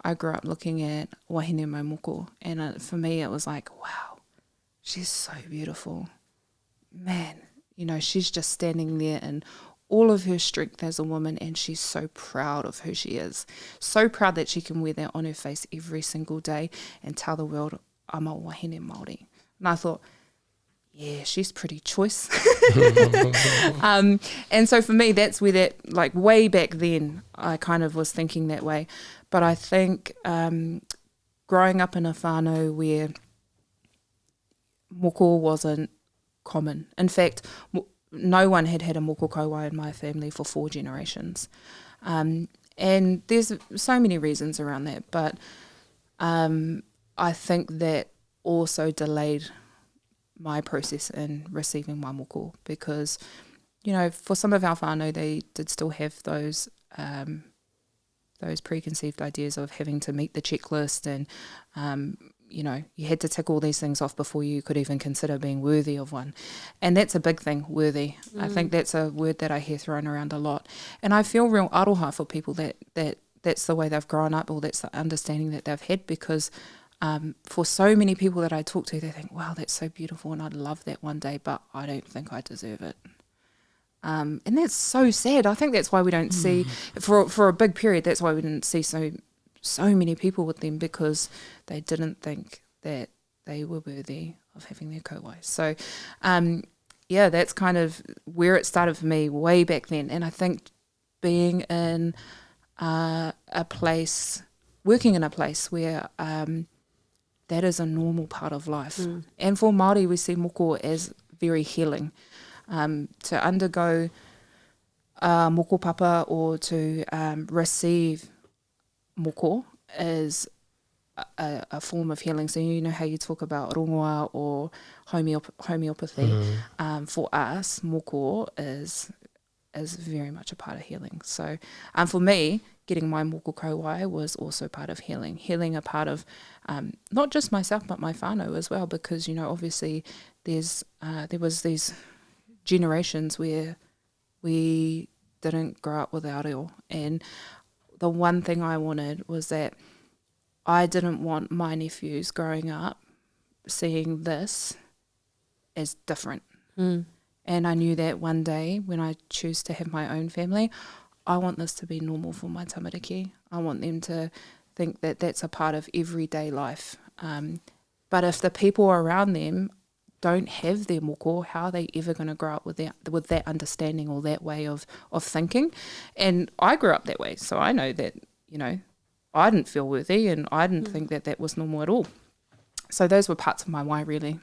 I grew up looking at wahine mai moko, and for me it was like, wow, she's so beautiful. Man, you know, she's just standing there in all of her strength as a woman, and she's so proud of who she is. So proud that she can wear that on her face every single day and tell the world, I'm a wahine Māori. And I thought, yeah, she's pretty choice. And so for me, that's where that, like way back then, I kind of was thinking that way. But I think growing up in a whānau where moko wasn't common. In fact, no one had a Moko Kauae in my family for 4 generations. And there's so many reasons around that. But I think that also delayed my process in receiving my moko, because, you know, for some of our whānau, they did still have those preconceived ideas of having to meet the checklist, and you know, you had to tick all these things off before you could even consider being worthy of one. And that's a big thing, worthy. I think that's a word that I hear thrown around a lot. And I feel real aroha for people that's the way they've grown up, or that's the understanding that they've had, because for so many people that I talk to, they think, wow, that's so beautiful and I'd love that one day, but I don't think I deserve it. And that's so sad. I think that's why we don't see, for a big period, that's why we didn't see so many people with them, because they didn't think that they were worthy of having their kauae. So, yeah, that's kind of where it started for me way back then. And I think being in a place, working in a place where that is a normal part of life. And for Māori, we see moko as very healing. To undergo moko papa or to receive moko is a form of healing. So you know how you talk about rongoa or homeopathy. For us, moko is very much a part of healing. So for me, getting my Moko Kauae was also part of healing a part of not just myself but my whānau as well, because, you know, obviously there was these generations where we didn't grow up with our reo, and the one thing I wanted was that I didn't want my nephews growing up seeing this as different. And I knew that one day when I choose to have my own family, I want this to be normal for my tamariki. I want them to think that that's a part of everyday life. But if the people around them don't have their moko, how are they ever going to grow up with that understanding or that way of thinking? And I grew up that way, so I know that, you know, I didn't feel worthy and I didn't think that was normal at all. So those were parts of my why, really.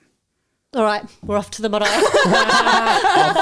All right, we're off to the marae.